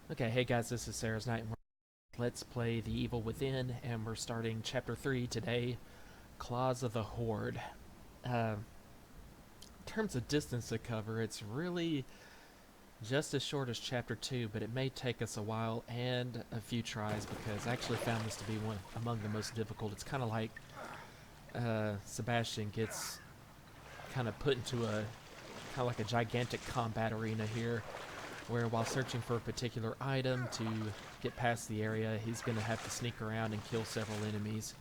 Okay, hey guys, this is Sarah's Night. Let's play The Evil Within, and we're starting Chapter 3 today, Claws of the Horde. In terms of distance to cover, it's really just as short as Chapter 2, but it may take us a while and a few tries because I actually found this to be one among the most difficult. It's kind of like Sebastion gets kind of put into a kind of like a gigantic combat arena here, where while searching for a particular item to get past the area, he's going to have to sneak around and kill several enemies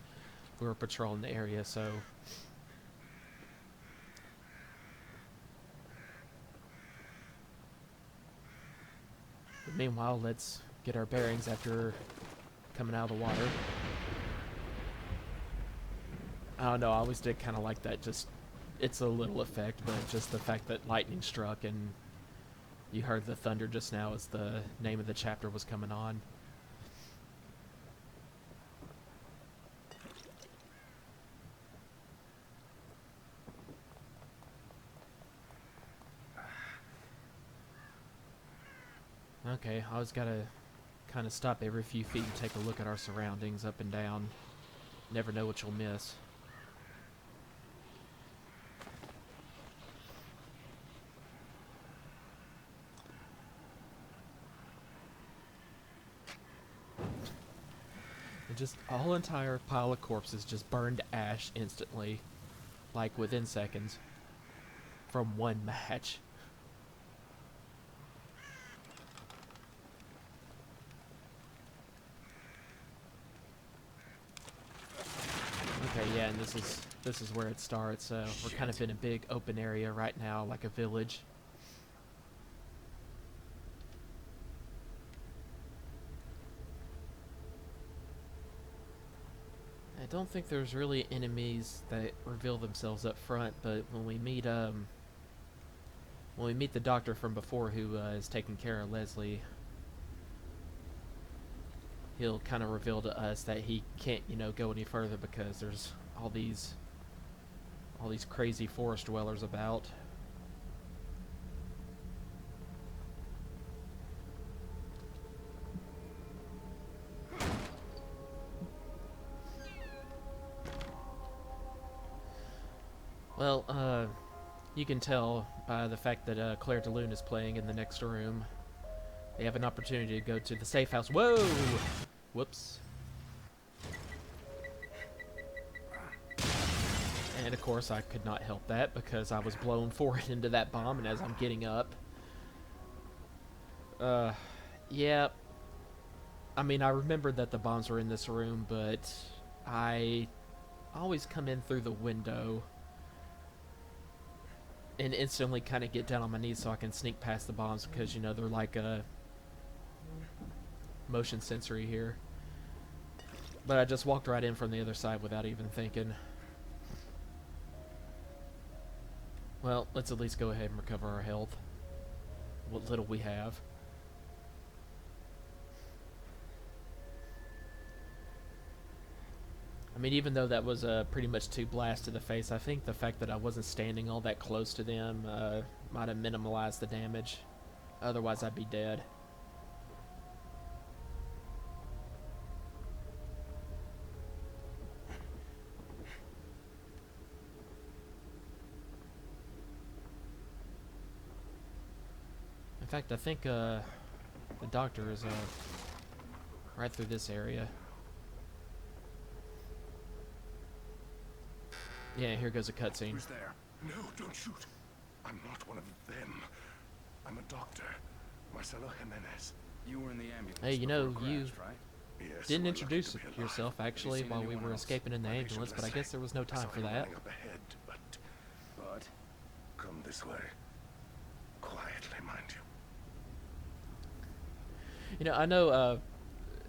who are patrolling the area. But meanwhile, let's get our bearings after coming out of the water. I don't know, I always did kind of like that, just, it's a little effect, but just the fact that lightning struck and you heard the thunder just now as the name of the chapter was coming on. Okay, I always gotta kind of stop every few feet and take a look at our surroundings up and down. Never know what you'll miss. And just a whole entire pile of corpses just burned to ash instantly, like within seconds, from one match. Okay, yeah, and this is where it starts. We're kind of in a big open area right now, like a village. I don't think there's really enemies that reveal themselves up front, but when we meet the doctor from before who is taking care of Leslie, he'll kind of reveal to us that he can't, go any further because there's all these crazy forest dwellers about. Well, you can tell by the fact that Claire de Lune is playing in the next room. They have an opportunity to go to the safe house. Whoa! Whoops. And of course I could not help that because I was blown forward into that bomb, and as I'm getting up... yeah. I mean, I remembered that the bombs were in this room, but I always come in through the window and instantly kind of get down on my knees so I can sneak past the bombs because, they're like a motion sensory here. But I just walked right in from the other side without even thinking. Well, let's at least go ahead and recover our health. What little we have. I mean, even though that was pretty much 2 blasts to the face, I think the fact that I wasn't standing all that close to them might have minimalized the damage. Otherwise, I'd be dead. In fact, I think the doctor is right through this area. Yeah, here goes a cutscene. Who's there? No, don't shoot. I'm not one of them. I'm a doctor. Marcelo Jimenez. You were in the ambulance. Hey, you crashed, right? Yes, didn't we're introduce lucky to be yourself alive. actually seen while we anyone were else? escaping in the My ambulance, but I patient guess there was no I time saw for him that. running up ahead, but But come this way. Quietly, mind you. I know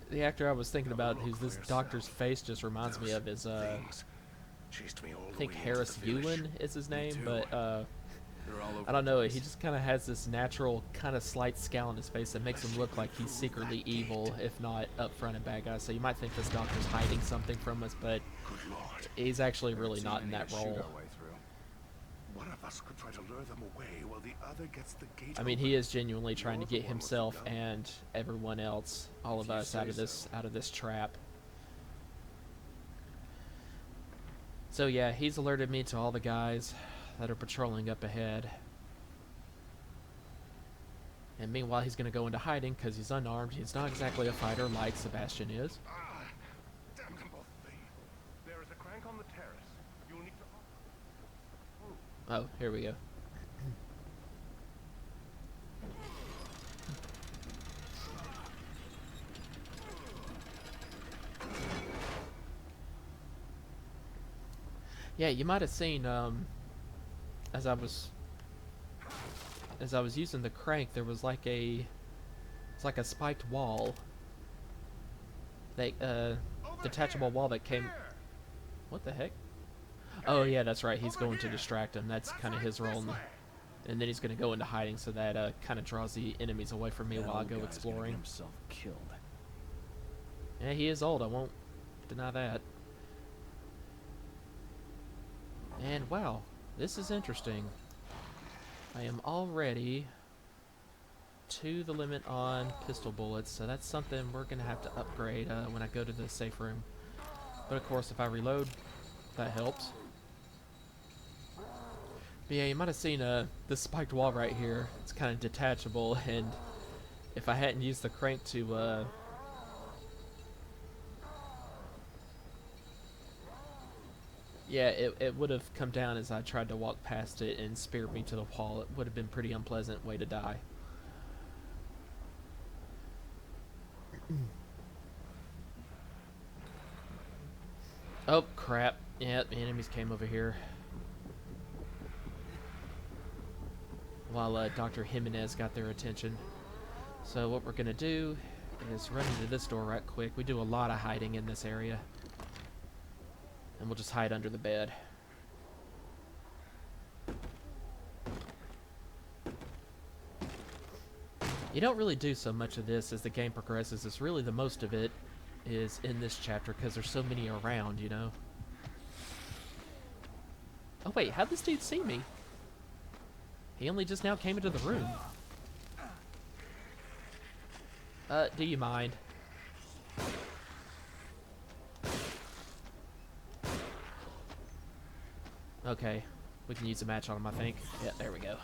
the actor I was thinking Have a about, look who's for this yourself. doctor's face just reminds me Those of, is things chased me all I the think way into Harris the village. Ewan is his name, too. but they're all over I don't the know, place. he just kind of has this natural kind of slight scowl on his face that makes him look like he's secretly evil, if not upfront a bad guy. So you might think this doctor's hiding something from us, but Good Lord. he's actually really Seen not in any that to shoot role. our way through. One One of us could try to lure them away while the other gets the gate I mean, open. he is genuinely trying to You're the get one with the himself gun. and everyone else, all If of you us, say out of this trap. So yeah, he's alerted me to all the guys that are patrolling up ahead. And meanwhile, he's going to go into hiding because he's unarmed. He's not exactly a fighter like Sebastion is. Ah, damn them both. There is a crank on the terrace. You'll need to... Oh, here we go. Yeah, you might have seen, as I was using the crank, there was like it's like a spiked wall. Detachable wall that came. What the heck? Oh yeah, that's right. He's going to distract him. That's kind of his role, and then he's going to go into hiding, so that kind of draws the enemies away from me while I go exploring. Himself killed. Yeah, he is old. I won't deny that. And wow, this is interesting. I am already to the limit on pistol bullets, so that's something we're going to have to upgrade when I go to the safe room. But of course, if I reload, that helps. But yeah, you might have seen this spiked wall right here. It's kind of detachable, and if I hadn't used the crank to yeah, it would have come down as I tried to walk past it and speared me to the wall. It would have been a pretty unpleasant way to die. Oh, crap. Yeah, the enemies came over here. While Dr. Jimenez got their attention. So what we're going to do is run into this door right quick. We do a lot of hiding in this area. And we'll just hide under the bed. You don't really do so much of this as the game progresses. It's really the most of it is in this chapter because there's so many around, you know. Oh wait, how'd this dude see me? He only just now came into the room. Do you mind? Okay, we can use a match on him, I think. Yeah, there we go.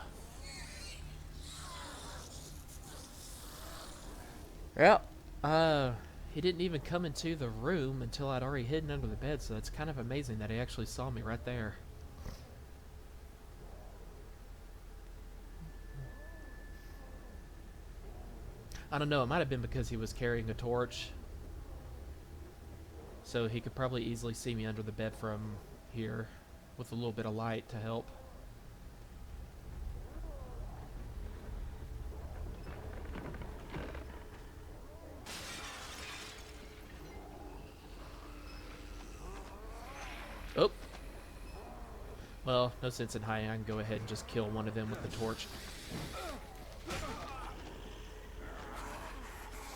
Yep. He didn't even come into the room until I'd already hidden under the bed, so it's kind of amazing that he actually saw me right there. I don't know, it might have been because he was carrying a torch. So he could probably easily see me under the bed from here with a little bit of light to help. Oh. Well, no sense in hiding. I can go ahead and just kill one of them with the torch.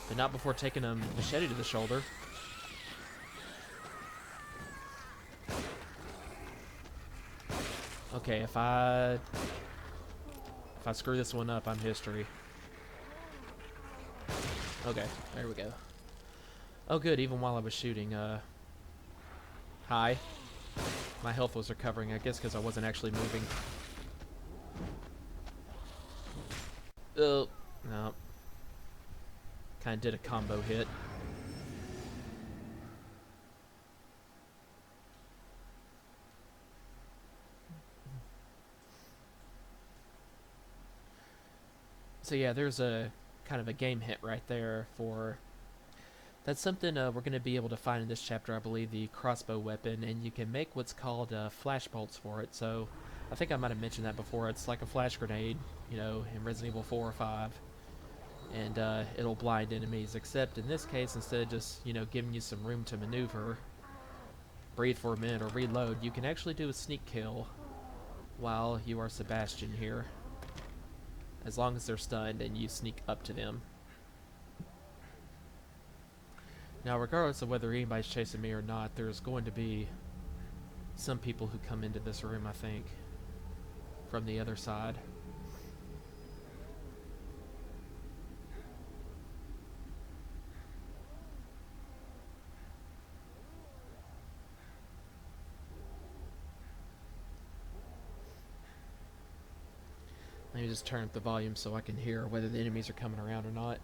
But not before taking a machete to the shoulder. Okay, if I screw this one up, I'm history. Okay, there we go. Oh good, even while I was shooting, hi. My health was recovering, I guess because I wasn't actually moving. Oh, no. Kinda did a combo hit. So yeah, there's a kind of a game hint right there for... That's something we're going to be able to find in this chapter, I believe, the crossbow weapon, and you can make what's called flash bolts for it. So I think I might have mentioned that before. It's like a flash grenade, you know, in Resident Evil 4 or 5, and it'll blind enemies, except in this case, instead of just, you know, giving you some room to maneuver, breathe for a minute, or reload, you can actually do a sneak kill while you are Sebastion here, as long as they're stunned and you sneak up to them. Now, regardless of whether anybody's chasing me or not, there's going to be some people who come into this room, I think. from the other side. Let me just turn up the volume so I can hear whether the enemies are coming around or not.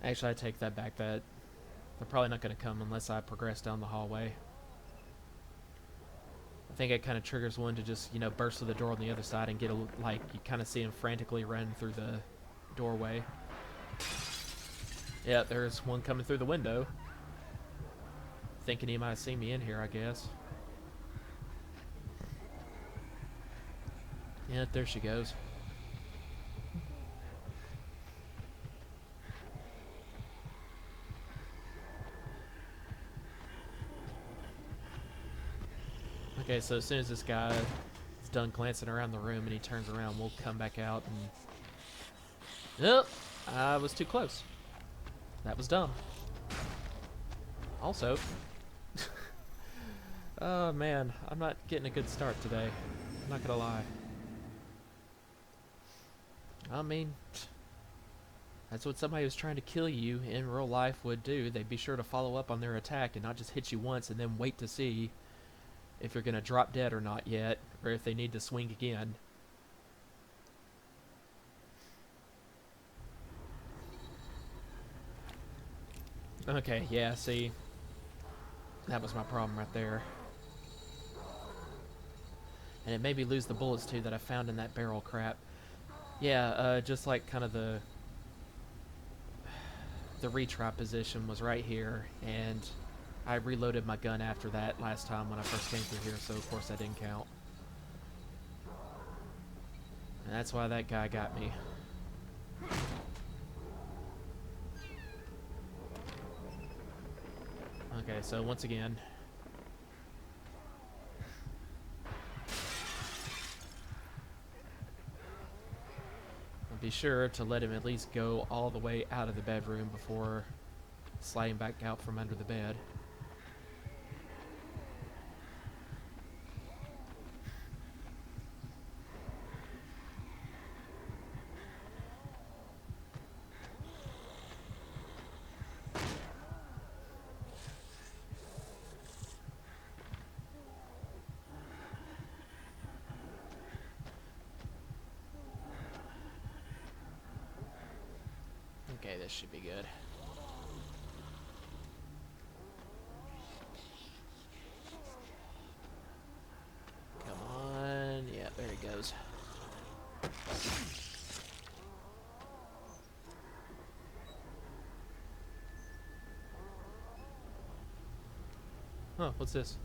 Actually, I take that back. That they're probably not going to come unless I progress down the hallway. I think it kind of triggers one to just, you know, burst through the door on the other side and get a, like, you kind of see him frantically run through the doorway. Yeah, there's one coming through the window. Thinking he might have seen me in here, I guess. Yeah, there she goes. Okay, so as soon as this guy is done glancing around the room and he turns around, we'll come back out and... Nope! I was too close. That was dumb. Also... oh man, I'm not getting a good start today. I'm not gonna lie. I mean... that's what somebody who's trying to kill you in real life would do. They'd be sure to follow up on their attack and not just hit you once and then wait to see if you're going to drop dead or not yet, or if they need to swing again. Okay, yeah, see, that was my problem right there. And it made me lose the bullets too that I found in that barrel crap. Yeah, just like kind of the retry position was right here, and I reloaded my gun after that last time when I first came through here, so of course that didn't count. And that's why that guy got me. Okay, so once again... I'll be sure to let him at least go all the way out of the bedroom before sliding back out from under the bed. Okay, this should be good. Come on. Yeah, there he goes. Huh, what's this?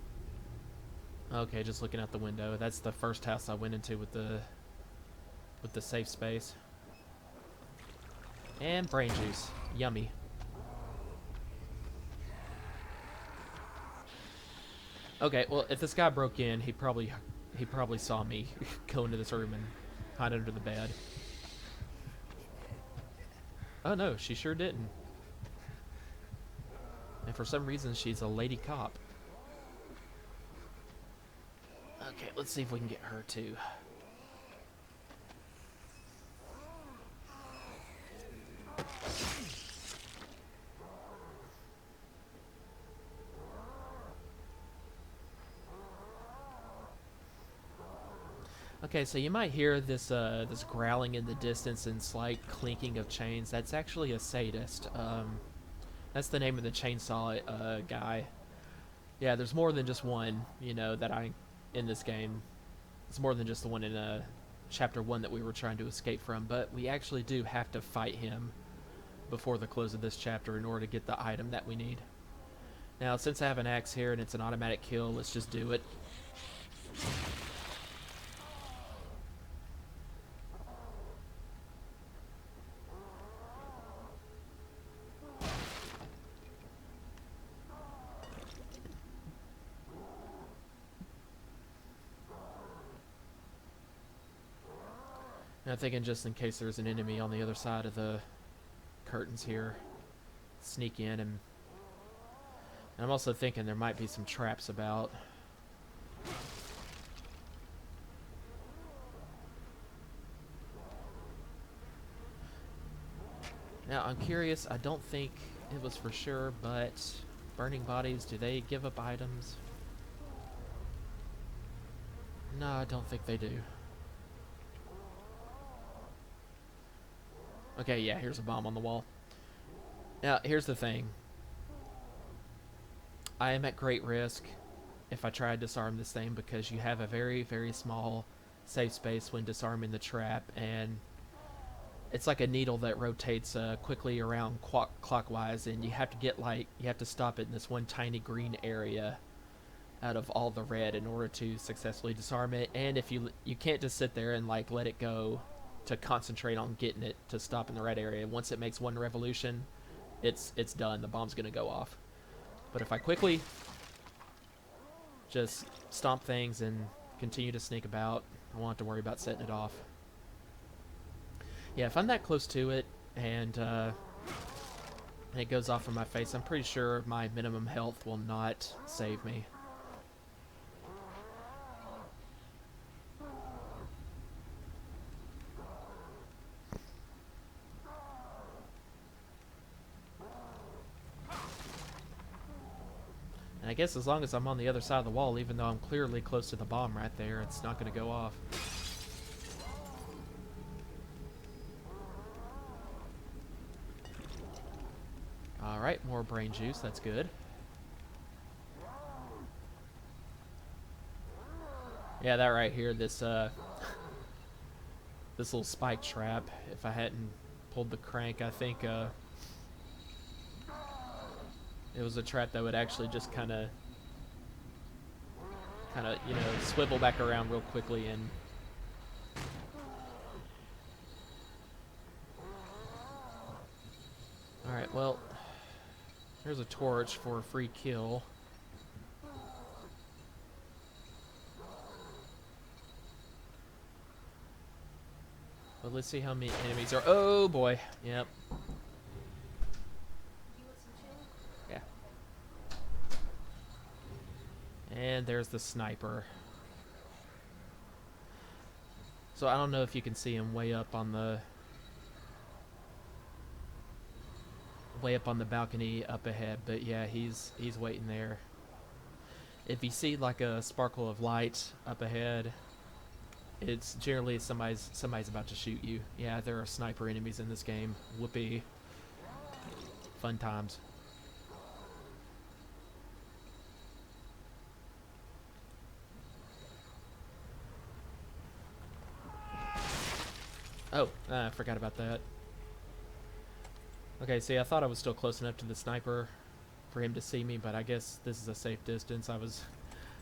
Okay, just looking out the window. That's the first house I went into with the safe space. And brain juice. Yummy. Okay, well, if this guy broke in, he probably saw me go into this room and hide under the bed. Oh no, she sure didn't. And for some reason, she's a lady cop. Okay, let's see if we can get her too. Okay, so you might hear this this growling in the distance and slight clinking of chains. That's actually a sadist. That's the name of the chainsaw guy. Yeah, there's more than just one, you know, in this game. It's more than just the one in chapter 1 that we were trying to escape from, but we actually do have to fight him before the close of this chapter in order to get the item that we need. Now, since I have an axe here and it's an automatic kill, let's just do it. And I'm thinking just in case there's an enemy on the other side of the curtains here. sneak in, and I'm also thinking there might be some traps about. Now, I'm curious, I don't think it was for sure, but burning bodies, do they give up items? No, I don't think they do. Okay, yeah, here's a bomb on the wall. Now, here's the thing. I am at great risk if I try to disarm this thing because you have a very, very small safe space when disarming the trap, and it's like a needle that rotates quickly around clockwise, and you have to you have to stop it in this one tiny green area out of all the red in order to successfully disarm it. And if you can't just sit there and like let it go to concentrate on getting it to stop in the red area. Once it makes one revolution, it's done. The bomb's gonna go off. But if I quickly just stomp things and continue to sneak about, I won't have to worry about setting it off. Yeah, if I'm that close to it and it goes off in my face, I'm pretty sure my minimum health will not save me. And I guess as long as I'm on the other side of the wall, even though I'm clearly close to the bomb right there, it's not going to go off. Alright, more brain juice, that's good. Yeah, that right here, this this little spike trap, if I hadn't pulled the crank, I think it was a trap that would actually just kind of, you know, swivel back around real quickly and... Alright, well, there's a torch for a free kill. But let's see how many enemies are... Oh, boy. Yep. Yeah. And there's the sniper. So I don't know if you can see him way up on the balcony up ahead, but yeah, he's waiting there. If you see like a sparkle of light up ahead, it's generally somebody's about to shoot you. Yeah, there are sniper enemies in this game. Whoopee. Fun times. Oh, I forgot about that. Okay, see, I thought I was still close enough to the sniper for him to see me, but I guess this is a safe distance. I was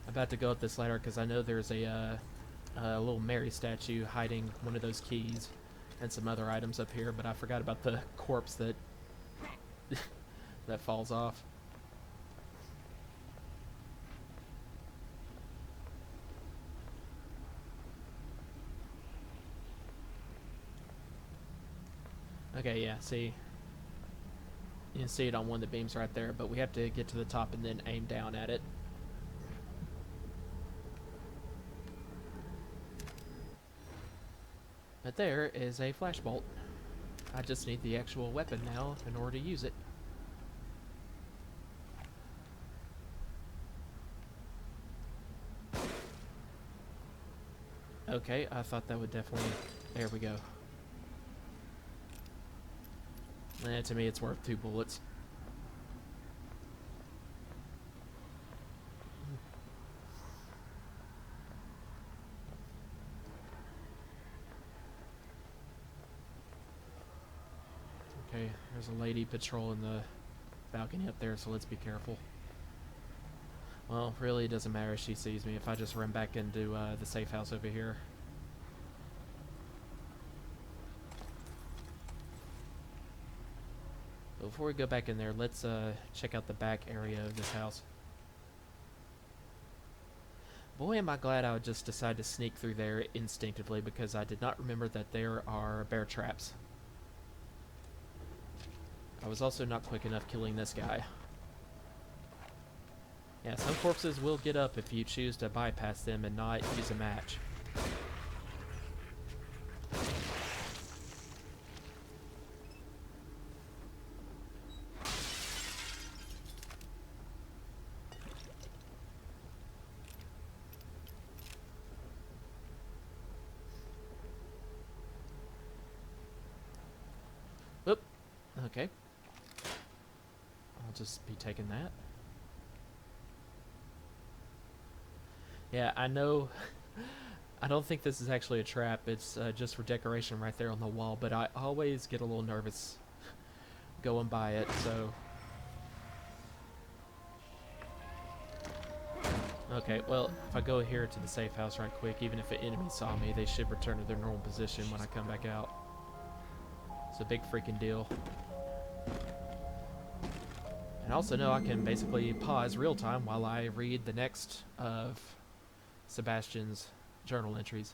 about to go up this ladder because I know there's a little Mary statue hiding one of those keys and some other items up here, but I forgot about the corpse that that falls off. Okay, yeah, see. You can see it on one of the beams right there, but we have to get to the top and then aim down at it. But there is a flashbolt. I just need the actual weapon now in order to use it. Okay, I thought that would definitely... There we go. And to me, it's worth 2 bullets. Okay, there's a lady patrolling the balcony up there, so let's be careful. Well, really, it doesn't matter if she sees me if I just run back into the safe house over here. Before we go back in there, let's check out the back area of this house. Boy, am I glad I would just decide to sneak through there instinctively, because I did not remember that there are bear traps. I was also not quick enough killing this guy. Yeah, some corpses will get up if you choose to bypass them and not use a match. Oop. Okay. I'll just be taking that. Yeah, I know. I don't think this is actually a trap. It's just for decoration right there on the wall, but I always get a little nervous going by it, so... Okay, well, if I go here to the safe house right quick, even if an enemy saw me, they should return to their normal position when I come back out. It's a big freaking deal. And I also know I can basically pause real time while I read the next of Sebastion's journal entries.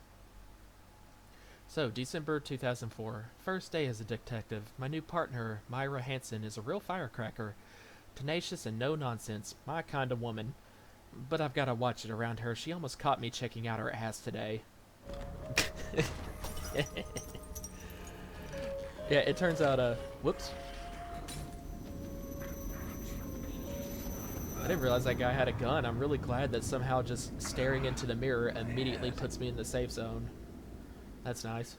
So, December 2004. First day as a detective. My new partner, Myra Hansen, is a real firecracker. Tenacious and no nonsense. My kind of woman. But I've got to watch it around her. She almost caught me checking out her ass today. Yeah, it turns out, whoops. I didn't realize that guy had a gun. I'm really glad that somehow just staring into the mirror immediately puts me in the safe zone. That's nice.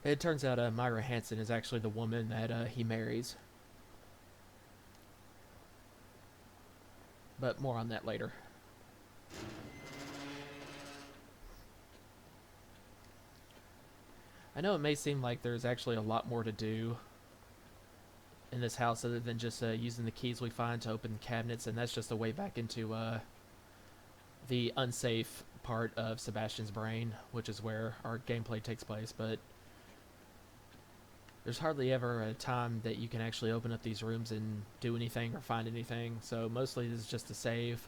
It turns out Myra Hansen is actually the woman that he marries. But more on that later. I know it may seem like there's actually a lot more to do in this house other than just using the keys we find to open cabinets, and that's just a way back into the unsafe part of Sebastion's brain, which is where our gameplay takes place, but there's hardly ever a time that you can actually open up these rooms and do anything or find anything, so mostly this is just to save,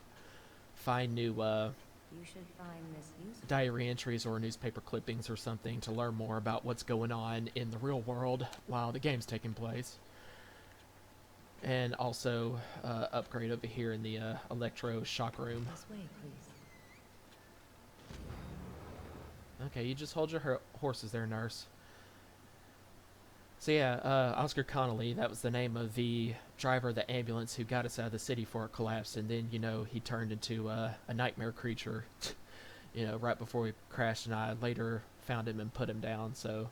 find new You should find this useful. diary entries or newspaper clippings or something to learn more about what's going on in the real world while the game's taking place. And also upgrade over here in the electro shock room. This way, please. Okay, you just hold your horses there, nurse. So yeah, Oscar Connolly, that was the name of the driver of the ambulance who got us out of the city before it collapsed, and then, you know, he turned into a nightmare creature, you know, right before we crashed, and I later found him and put him down, so,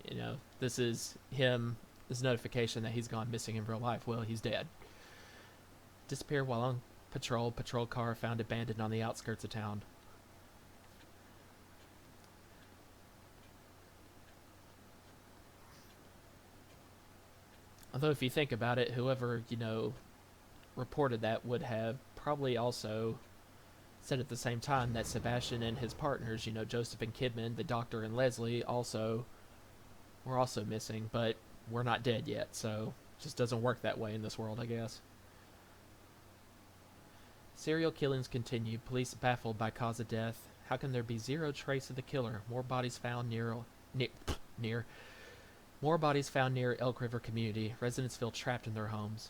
you know, this is him, this notification that he's gone missing in real life. Well, he's dead. Disappeared while on patrol car found abandoned on the outskirts of town. Although if you think about it, whoever, you know, reported that would have probably also said at the same time that Sebastion and his partners, you know, Joseph and Kidman, the doctor and Leslie, were also missing, but we're not dead yet, so it just doesn't work that way in this world, I guess. Serial killings continue. Police baffled by cause of death. How can there be zero trace of the killer? More bodies found More bodies found near Elk River community. Residents feel trapped in their homes.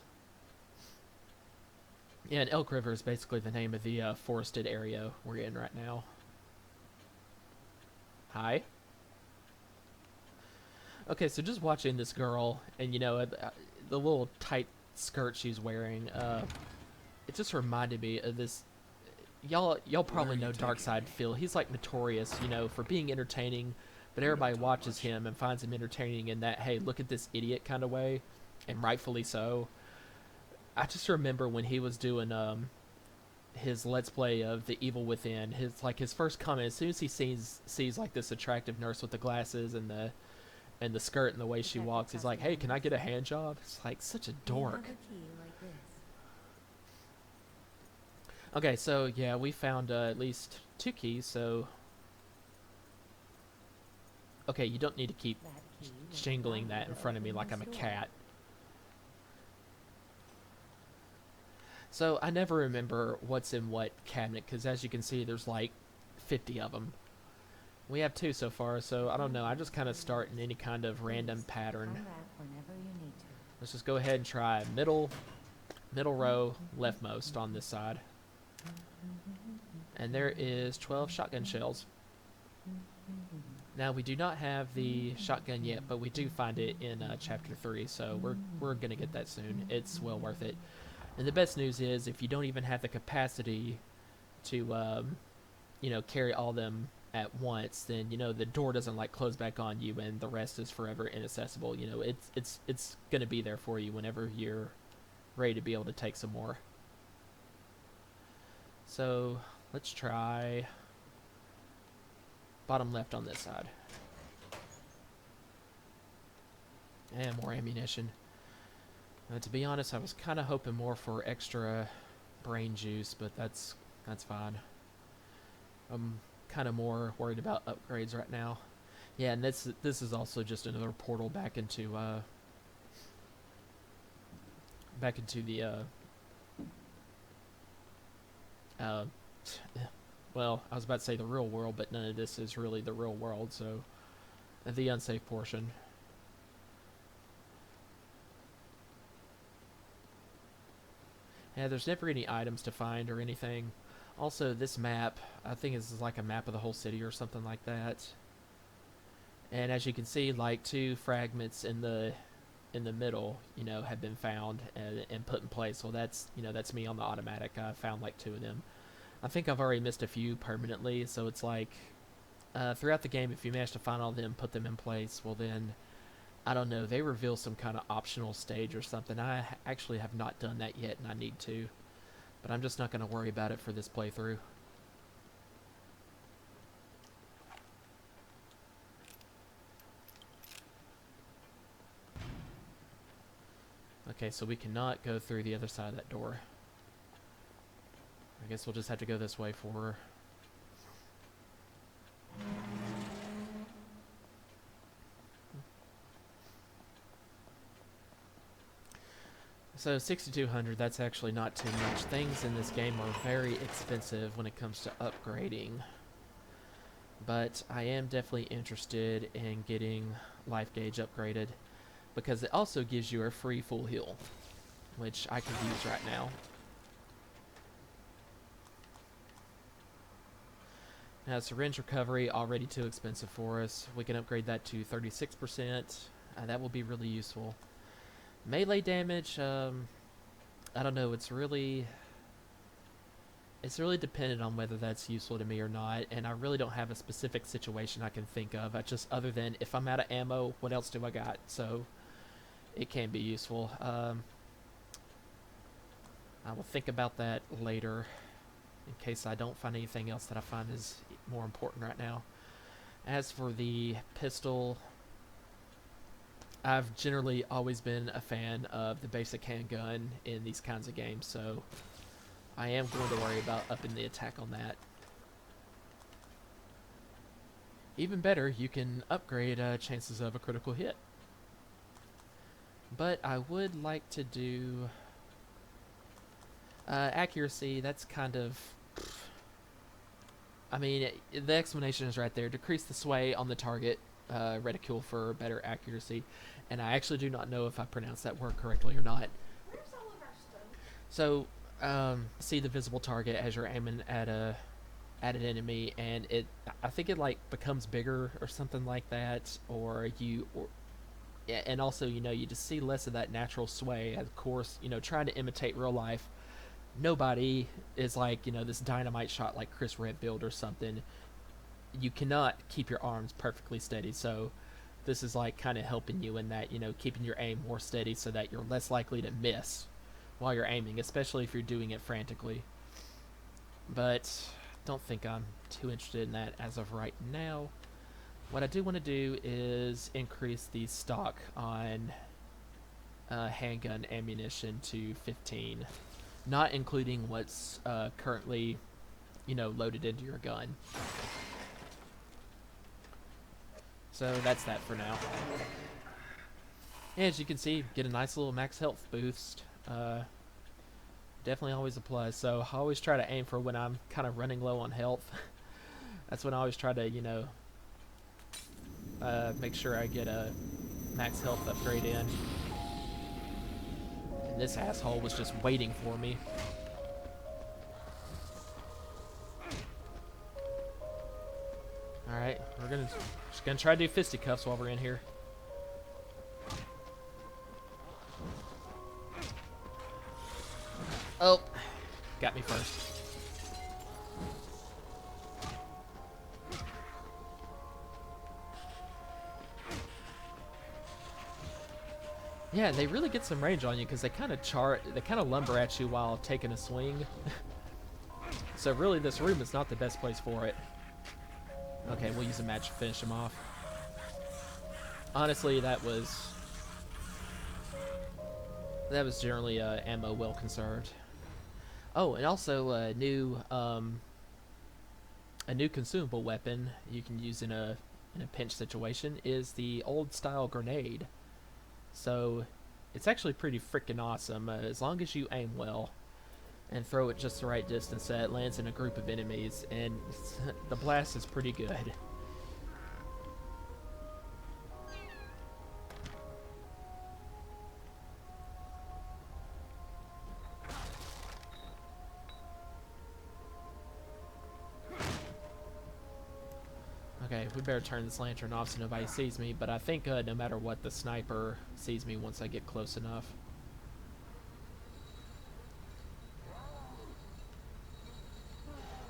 Yeah, and Elk River is basically the name of the forested area we're in right now. Hi. Okay, so just watching this girl, and you know, the little tight skirt she's wearing, it just reminded me of this. Y'all probably know Darkside Phil. He's like notorious, you know, for being entertaining, but everybody watches him and finds him entertaining in that, hey, look at this idiot kind of way, and rightfully so. I just remember when he was doing his Let's Play of The Evil Within, his first comment, as soon as he sees like this attractive nurse with the glasses and the skirt and the way she walks, he's like, hey, can I get a hand job? It's like such a dork. Okay, so yeah, we found at least 2 keys, so... Okay, you don't need to keep jingling that in front of me like I'm a cat. So, I never remember what's in what cabinet, because as you can see, there's like 50 of them. We have 2 so far, so I don't know. I just kind of start in any kind of random pattern. Come back whenever you need to. Let's just go ahead and try middle row, leftmost on this side. And there is 12 shotgun shells. Now we do not have the shotgun yet, but we do find it in chapter 3, so we're gonna get that soon. It's well worth it. And the best news is, if you don't even have the capacity to, you know, carry all them at once, then, you know, the door doesn't like close back on you, and the rest is forever inaccessible. You know, it's gonna be there for you whenever you're ready to be able to take some more. So let's try bottom left on this side. And more ammunition. To be honest, I was kind of hoping more for extra brain juice, but that's fine. I'm kind of more worried about upgrades right now. Yeah, and this is also just another portal back into the well, I was about to say the real world, but none of this is really the real world, so the unsafe portion. Yeah, there's never any items to find or anything. Also, this map, I think is like a map of the whole city or something like that. And as you can see, like 2 fragments in the middle, you know, have been found and put in place. Well, that's, you know, that's me on the automatic. I found like 2 of them. I think I've already missed a few permanently, so it's like throughout the game, if you manage to find all of them, put them in place, well then, I don't know, they reveal some kind of optional stage or something. I actually have not done that yet, and I need to. But I'm just not going to worry about it for this playthrough. Okay, so we cannot go through the other side of that door. I guess we'll just have to go this way for her. So 6,200, that's actually not too much. Things in this game are very expensive when it comes to upgrading. But I am definitely interested in getting life gauge upgraded, because it also gives you a free full heal, which I can use right now. Now, syringe recovery, already too expensive for us. We can upgrade that to 36%. That will be really useful. Melee damage, I don't know, it's really dependent on whether that's useful to me or not, and I really don't have a specific situation I can think of. I just, other than if I'm out of ammo, what else do I got? So it can be useful. I will think about that later in case I don't find anything else that I find is more important right now. As for the pistol, I've generally always been a fan of the basic handgun in these kinds of games, so I am going to worry about upping the attack on that. Even better, you can upgrade chances of a critical hit. But I would like to do accuracy. That's kind of, I mean, the explanation is right there. Decrease the sway on the target reticule for better accuracy. And I actually do not know if I pronounced that word correctly or not. Where's all of our stuff? So, see the visible target as you're aiming at an enemy, and I think it like becomes bigger or something like that, yeah, and also, you know, you just see less of that natural sway. Of course, you know, trying to imitate real life, nobody is like, you know, this dynamite shot like Chris Redfield or something. You cannot keep your arms perfectly steady, so this is like kind of helping you in that, you know, keeping your aim more steady so that you're less likely to miss while you're aiming, especially if you're doing it frantically. But don't think I'm too interested in that as of right now. What I do want to do is increase the stock on handgun ammunition to 15, not including what's currently, you know, loaded into your gun. So that's that for now. And as you can see, get a nice little max health boost. Definitely always a plus. So I always try to aim for when I'm kind of running low on health. That's when I always try to, you know, make sure I get a max health upgrade in. And this asshole was just waiting for me. Alright, we're just gonna try to do fisticuffs while we're in here. Oh, got me first. Yeah, they really get some range on you because they kind of lumber at you while taking a swing. So really, this room is not the best place for it. Okay, we'll use a match to finish him off. Honestly, that was generally ammo well conserved. Oh, and also a new consumable weapon you can use in a pinch situation is the old style grenade. So it's actually pretty freaking awesome as long as you aim well and throw it just the right distance that it lands in a group of enemies, and the blast is pretty good. Okay, we better turn this lantern off so nobody sees me, but I think no matter what, the sniper sees me once I get close enough.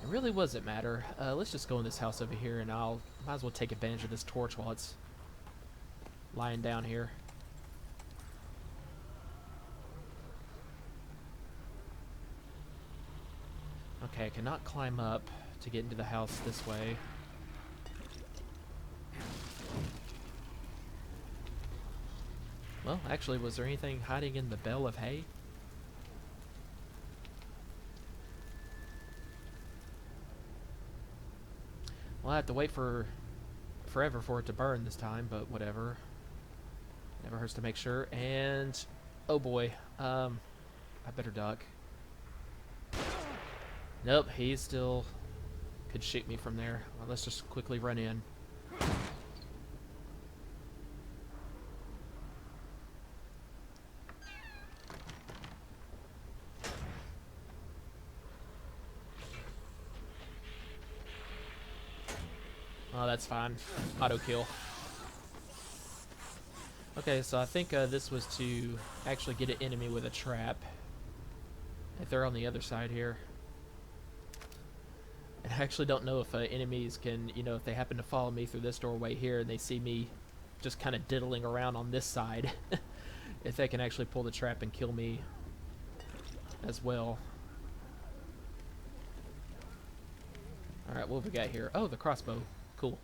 It really doesn't matter. Let's just go in this house over here, and might as well take advantage of this torch while it's lying down here. Okay, I cannot climb up to get into the house this way. Well, actually, was there anything hiding in the bale of hay? Well, I have to wait forever for it to burn this time, but whatever. Never hurts to make sure. And oh boy, I better duck. Nope, he still could shoot me from there. Well, let's just quickly run in. Oh, that's fine. Auto kill. Okay, so I think this was to actually get an enemy with a trap. If they're on the other side here. And I actually don't know if enemies can, you know, if they happen to follow me through this doorway here and they see me just kind of diddling around on this side, if they can actually pull the trap and kill me as well. Alright, what have we got here? Oh, the crossbow. Cool.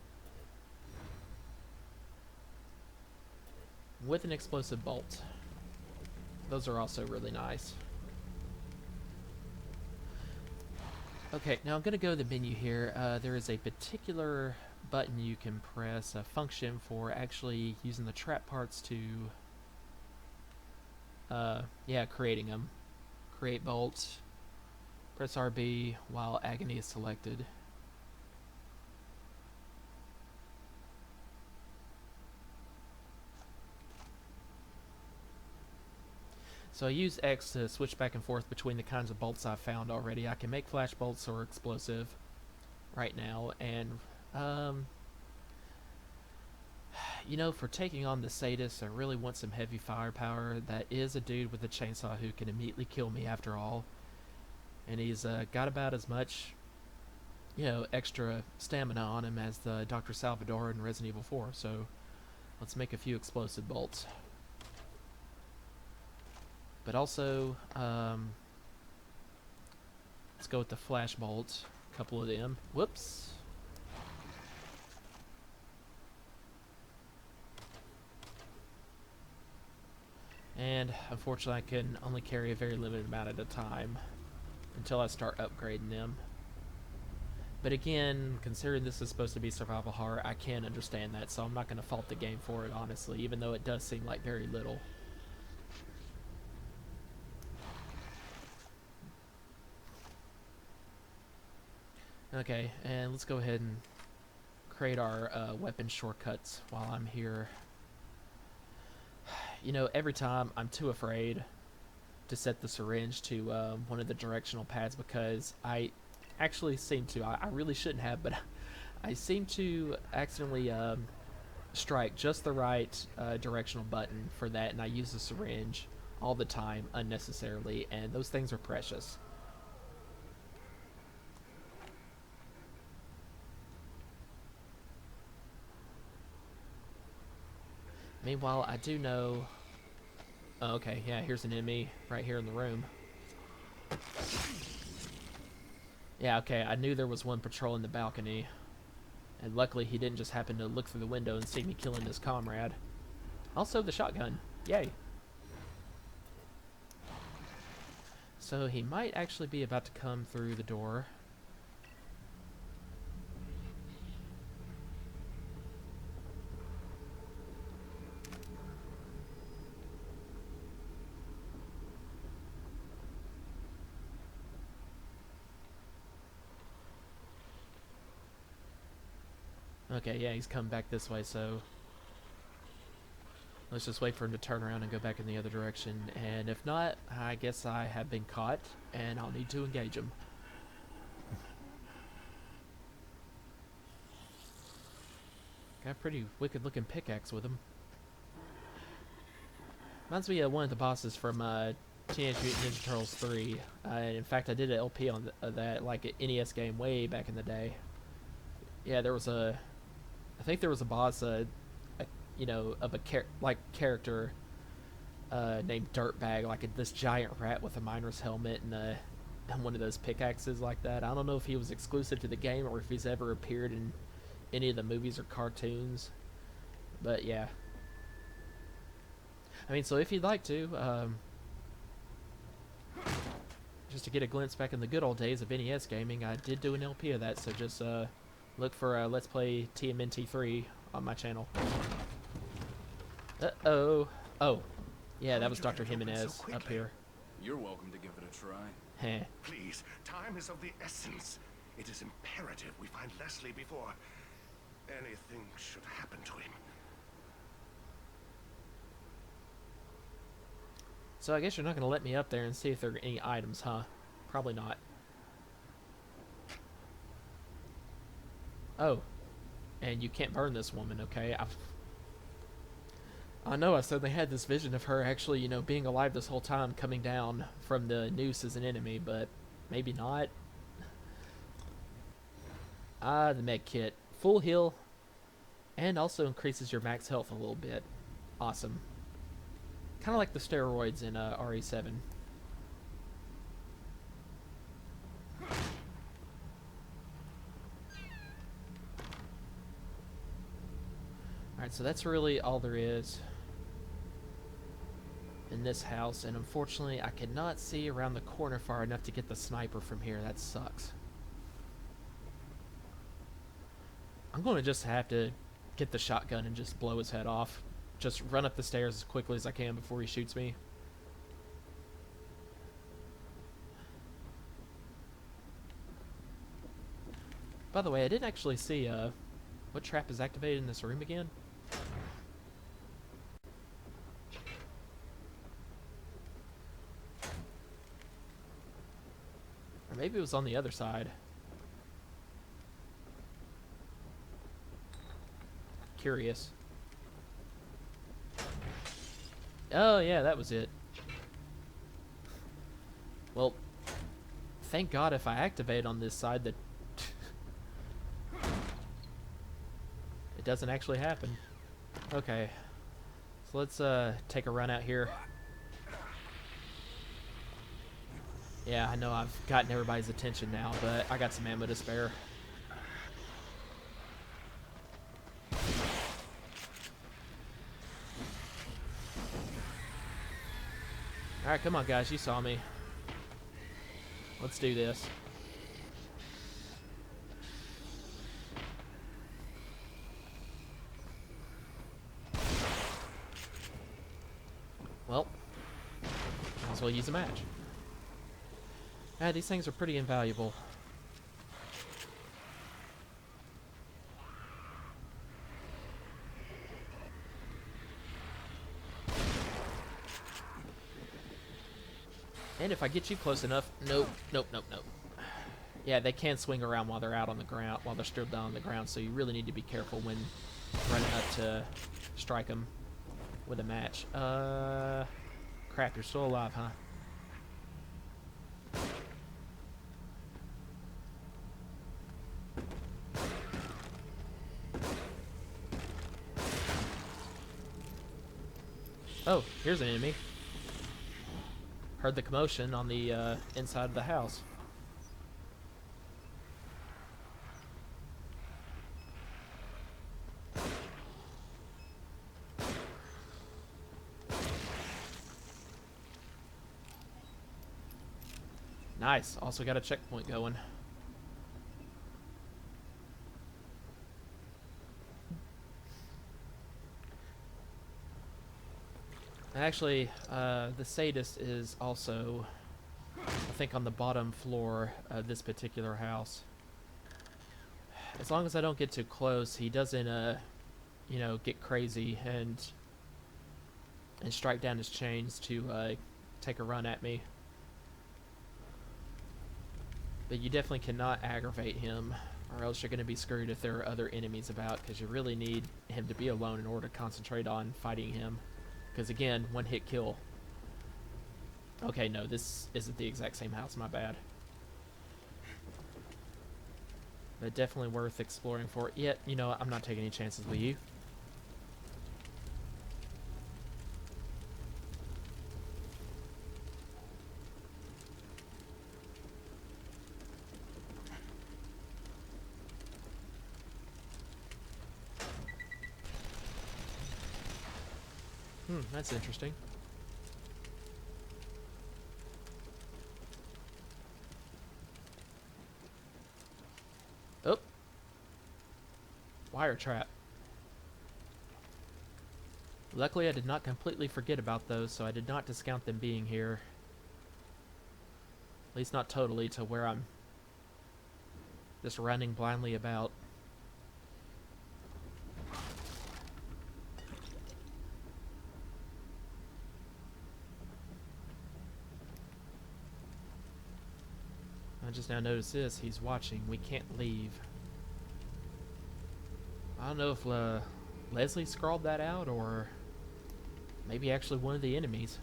With an explosive bolt. Those are also really nice. Okay, now I'm going to go to the menu here. There is a particular button you can press, a function for actually using the trap parts to, creating them. Create bolt. Press RB while agony is selected. So I use X to switch back and forth between the kinds of bolts I've found already. I can make flash bolts or explosive right now, and you know, for taking on the sadist, I really want some heavy firepower. That is a dude with a chainsaw who can immediately kill me after all, and he's got about as much, you know, extra stamina on him as the Dr. Salvador in Resident Evil 4. So let's make a few explosive bolts. But also, let's go with the flash bolts. A couple of them. Whoops. And unfortunately, I can only carry a very limited amount at a time until I start upgrading them. But again, considering this is supposed to be survival horror, I can understand that, so I'm not going to fault the game for it, honestly, even though it does seem like very little. Okay, and let's go ahead and create our weapon shortcuts while I'm here. You know, every time I'm too afraid to set the syringe to one of the directional pads because I actually seem to, I really shouldn't have, but I seem to accidentally strike just the right directional button for that, and I use the syringe all the time unnecessarily, and those things are precious. Meanwhile, I do know... Oh, okay, yeah, here's an enemy right here in the room. Yeah, okay, I knew there was one patrolling the balcony. And luckily he didn't just happen to look through the window and see me killing his comrade. Also the shotgun. Yay. So he might actually be about to come through the door. Okay, yeah, he's come back this way, so let's just wait for him to turn around and go back in the other direction. And if not, I guess I have been caught, and I'll need to engage him. Got a pretty wicked-looking pickaxe with him. Reminds me of one of the bosses from Teenage Mutant Ninja Turtles 3. In fact, I did an LP on that, like an NES game way back in the day. Yeah, there was a... I think there was a boss, you know, of a character named Dirtbag, like this giant rat with a miner's helmet and one of those pickaxes like that. I don't know if he was exclusive to the game or if he's ever appeared in any of the movies or cartoons, but yeah. I mean, so if you'd like to, just to get a glimpse back in the good old days of NES gaming, I did do an LP of that, so just look for Let's Play TMNT3 on my channel. Uh-oh. Oh. Yeah, that was Dr. Jimenez up here. You're welcome to give it a try. Heh. Please, time is of the essence. It is imperative we find Leslie before anything should happen to him. So I guess you're not going to let me up there and see if there are any items, huh? Probably not. Oh. And you can't burn this woman, okay? I know I suddenly had this vision of her actually, you know, being alive this whole time, coming down from the noose as an enemy, but maybe not. Ah, the med kit. Full heal, and also increases your max health a little bit. Awesome. Kind of like the steroids in RE7. Alright, so that's really all there is in this house, and unfortunately I cannot see around the corner far enough to get the sniper from here. That sucks. I'm going to just have to get the shotgun and just blow his head off. Just run up the stairs as quickly as I can before he shoots me. By the way, I didn't actually see what trap is activated in this room again. Or maybe it was on the other side. Curious. Oh yeah, that was it. Well, thank God if I activate on this side that it doesn't actually happen. Okay. So let's take a run out here. Yeah, I know I've gotten everybody's attention now, but I got some ammo to spare. Alright, come on guys, you saw me. Let's do this. Well, might as well use a match. Ah, these things are pretty invaluable. And if I get you close enough... Nope, nope, nope, nope. Yeah, they can swing around while they're out on the ground, while they're still down on the ground, so you really need to be careful when running up to strike them with a match. Crap, you're still alive, huh? Oh, here's an enemy. Heard the commotion on the inside of the house. Nice. Also got a checkpoint going. Actually, the sadist is also, I think, on the bottom floor of this particular house. As long as I don't get too close, he doesn't, you know, get crazy and strike down his chains to take a run at me. But you definitely cannot aggravate him, or else you're going to be screwed if there are other enemies about, because you really need him to be alone in order to concentrate on fighting him. Because again, one hit kill. Okay, no, this isn't the exact same house, my bad. But definitely worth exploring for. Yet, you know, I'm not taking any chances with you. That's interesting. Oh. Wire trap. Luckily, I did not completely forget about those, so I did not discount them being here. At least not totally, to where I'm just running blindly about. I just now noticed this. He's watching. We can't leave. I don't know if Leslie scrawled that out, or maybe actually one of the enemies.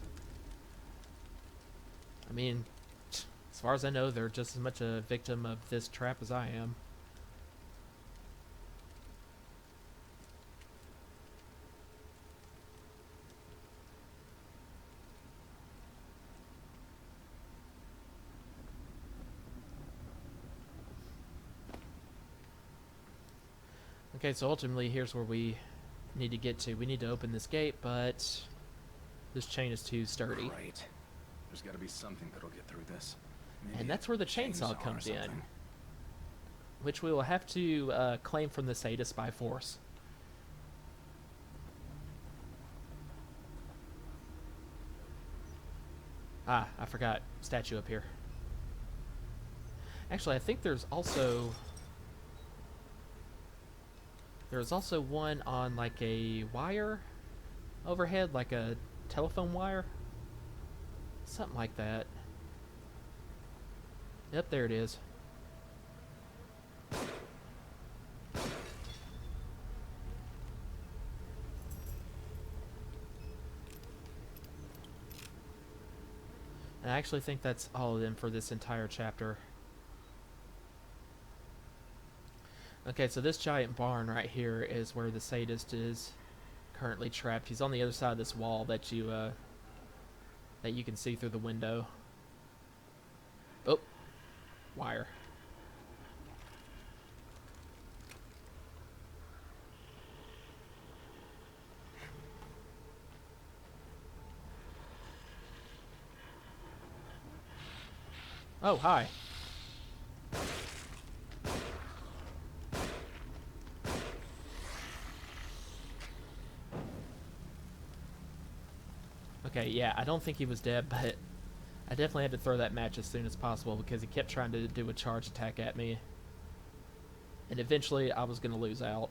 I mean, as far as I know, they're just as much a victim of this trap as I am. Okay, so ultimately, here's where we need to get to. We need to open this gate, but this chain is too sturdy. Right. There's got to be something that'll get through this. Maybe And that's where the a chainsaw or comes in, something. which we will have to claim from the sadist by force. Ah, I forgot. Statue up here. Actually, I think there's also one on like a wire overhead, like a telephone wire. Something like that. Yep, there it is. And I actually think that's all of them for this entire chapter. Okay, so this giant barn right here is where the sadist is currently trapped. He's on the other side of this wall that you can see through the window. Oh, wire. Oh, hi. Okay, yeah, I don't think he was dead, but I definitely had to throw that match as soon as possible because he kept trying to do a charge attack at me. And eventually I was going to lose out.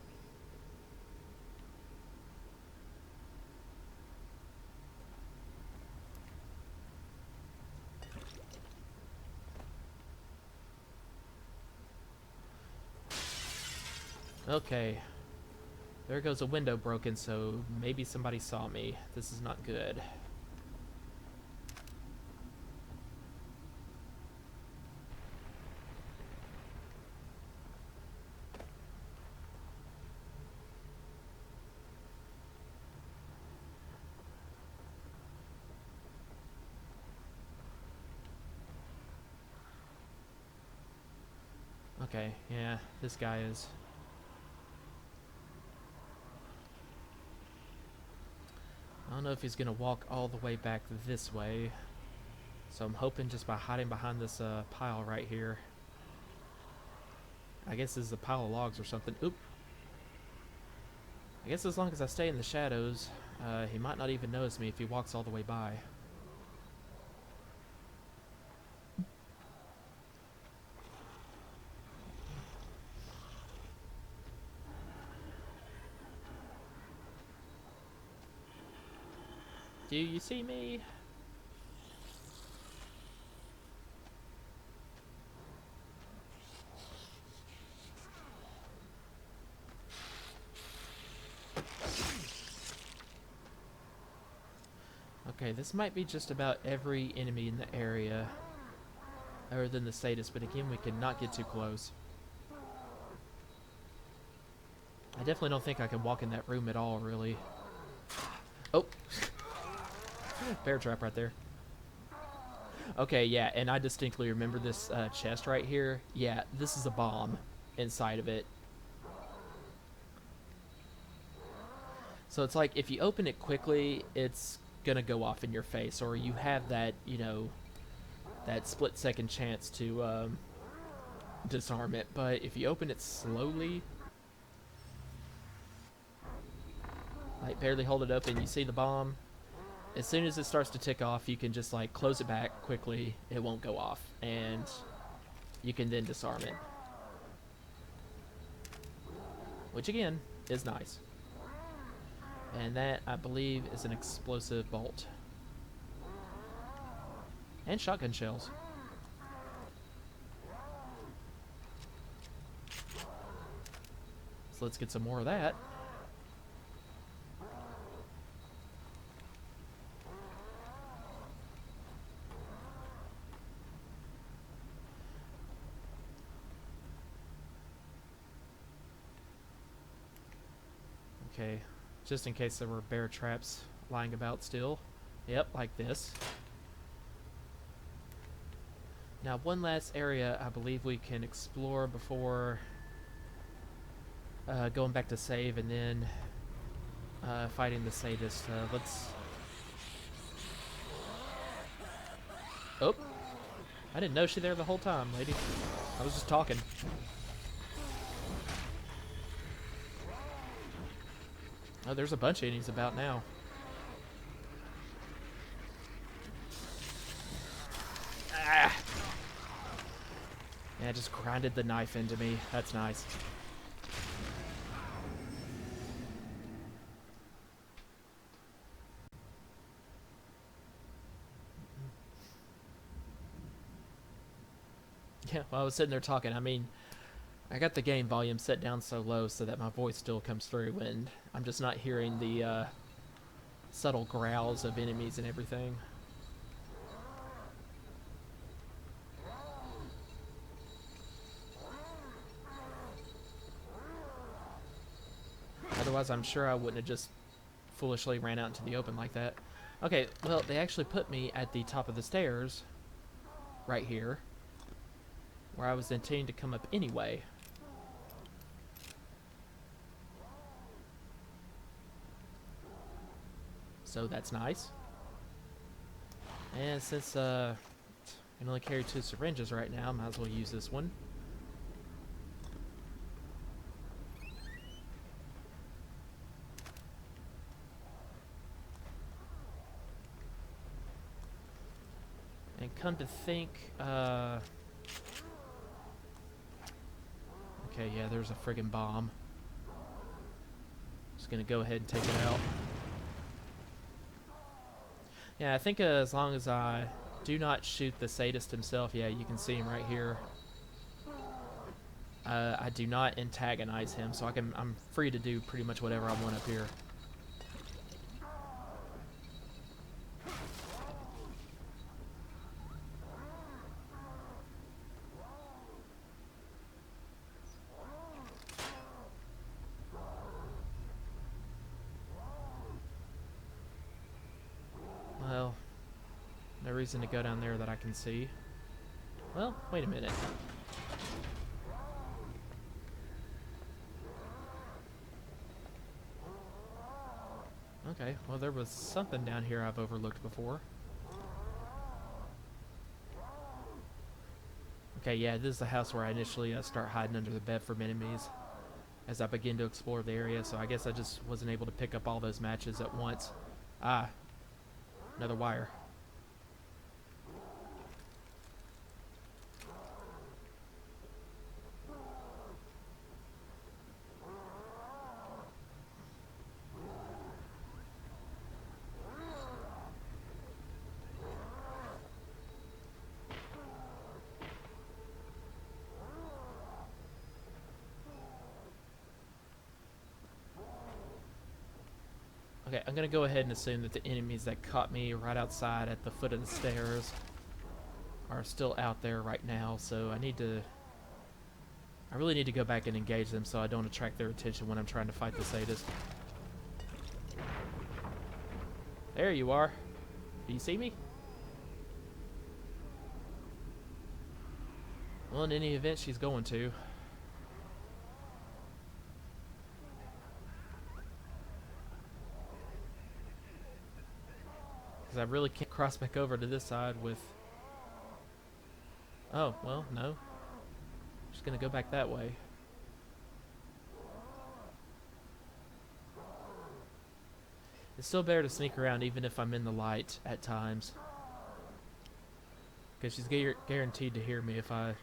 Okay. There goes a window broken, so maybe somebody saw me. This is not good. Okay, yeah, this guy is. I don't know if he's gonna walk all the way back this way. So I'm hoping just by hiding behind this pile right here. I guess this is a pile of logs or something. Oop. I guess as long as I stay in the shadows, he might not even notice me if he walks all the way by. Do you see me? Okay, this might be just about every enemy in the area, other than the sadist, but again, we cannot get too close. I definitely don't think I can walk in that room at all, really. Oh! Bear trap right there. Okay, yeah, and I distinctly remember this chest right here. Yeah, this is a bomb inside of it. So it's like, if you open it quickly, it's gonna go off in your face, or you have that, you know, that split-second chance to disarm it. But if you open it slowly, like barely hold it open, you see the bomb. As soon as it starts to tick off, you can just like close it back quickly. It won't go off, and you can then disarm it, which again is nice. And that, I believe, is an explosive bolt. And shotgun shells. So let's get some more of that. Okay. Just in case there were bear traps lying about still. Yep, like this. Now, one last area I believe we can explore before going back to save and then fighting the sadist. Let's... Oh! I didn't know she there the whole time, lady. I was just talking. Oh, there's a bunch of enemies about now. Ah! Yeah, just grinded the knife into me. That's nice. Yeah, well, I was sitting there talking. I mean, I got the game volume set down so low so that my voice still comes through, and I'm just not hearing the subtle growls of enemies and everything. Otherwise, I'm sure I wouldn't have just foolishly ran out into the open like that. Okay, well, they actually put me at the top of the stairs, right here, where I was intending to come up anyway. So that's nice. And since I can only carry 2 syringes right now, might as well use this one. And come to think, okay, yeah, there's a friggin' bomb. Just gonna go ahead and take it out. Yeah, I think as long as I do not shoot the sadist himself, yeah, you can see him right here. I do not antagonize him, so I'm free to do pretty much whatever I want up here. Well, no reason to go down there that I can see. Well, wait a minute. Okay, well there was something down here I've overlooked before. Okay, yeah, this is the house where I initially start hiding under the bed from enemies as I begin to explore the area, so I guess I just wasn't able to pick up all those matches at once. Ah, another wire. Okay, I'm gonna go ahead and assume that the enemies that caught me right outside at the foot of the stairs are still out there right now, so I really need to go back and engage them so I don't attract their attention when I'm trying to fight the sadist. There you are. Do you see me? Well, in any event, she's going to. Because I really can't cross back over to this side with... Oh, well, no. Just gonna go back that way. It's still better to sneak around even if I'm in the light at times. Because she's guaranteed to hear me if I...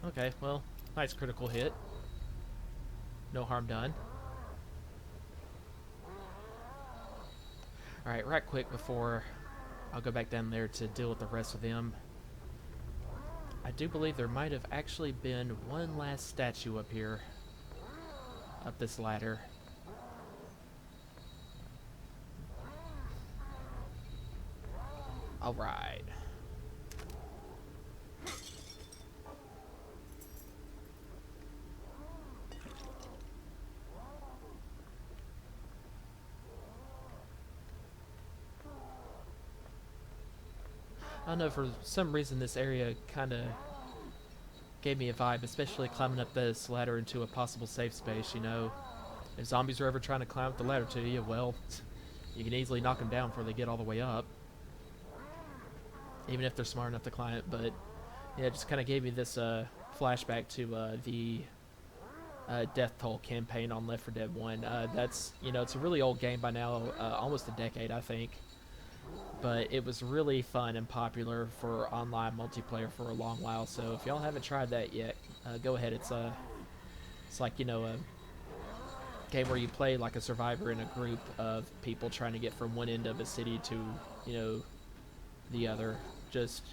Okay, well, nice critical hit. No harm done. Alright, right quick before I'll go back down there to deal with the rest of them. I do believe there might have actually been one last statue up here. Up this ladder. Alright. I don't know, for some reason this area kind of gave me a vibe, especially climbing up this ladder into a possible safe space, you know. If zombies are ever trying to climb up the ladder to you, well, you can easily knock them down before they get all the way up. Even if they're smart enough to climb it, but yeah, it just kind of gave me this flashback to the Death Toll campaign on Left 4 Dead 1. That's, you know, it's a really old game by now, almost a decade, I think. But it was really fun and popular for online multiplayer for a long while. So if y'all haven't tried that yet, go ahead. It's like, you know, a game where you play like a survivor in a group of people trying to get from one end of a city to, you know, the other. Just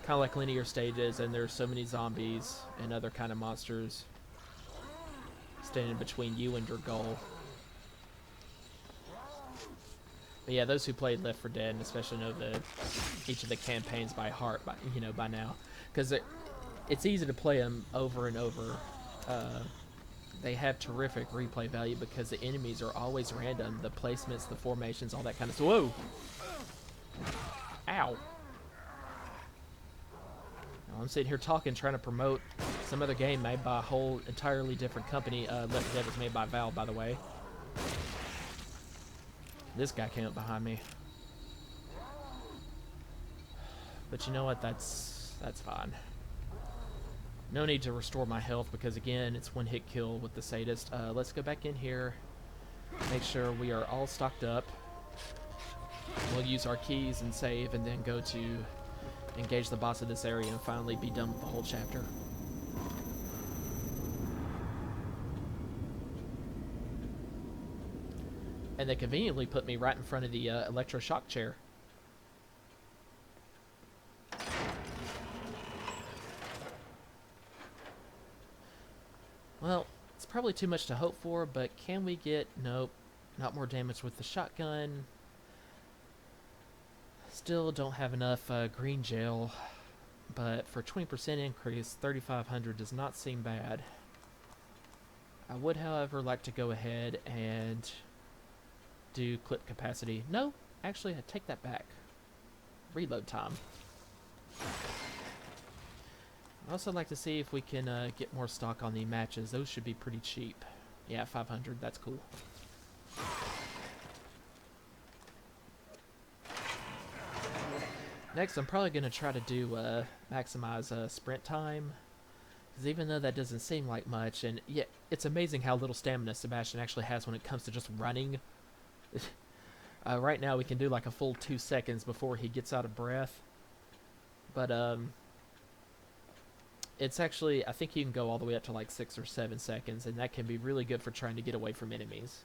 kind of like linear stages, and there's so many zombies and other kind of monsters standing between you and your goal. But yeah, those who played Left 4 Dead, and especially know each of the campaigns by heart, by now, because it's easy to play them over and over. They have terrific replay value because the enemies are always random, the placements, the formations, all that kind of stuff. Whoa! Ow! Now, I'm sitting here talking, trying to promote some other game made by a whole entirely different company. Left 4 Dead was made by Valve, by the way. This guy came up behind me. But you know what? That's fine. No need to restore my health because, again, it's one hit kill with the sadist. Let's go back in here. Make sure we are all stocked up. We'll use our keys and save and then go to engage the boss of this area and finally be done with the whole chapter. And they conveniently put me right in front of the electroshock chair. Well, it's probably too much to hope for, but can we get... Nope. Not more damage with the shotgun. Still don't have enough green gel. But for 20% increase, 3,500 does not seem bad. I would, however, like to go ahead and do clip capacity. No, actually, I take that back. Reload time. I'd also like to see if we can get more stock on the matches. Those should be pretty cheap. Yeah, 500, that's cool. Next, I'm probably going to try to do maximize sprint time. Because even though that doesn't seem like much, and yeah, it's amazing how little stamina Sebastion actually has when it comes to just running. Right now we can do like a full 2 seconds before he gets out of breath. But it's actually, I think you can go all the way up to like 6 or 7 seconds, and that can be really good for trying to get away from enemies.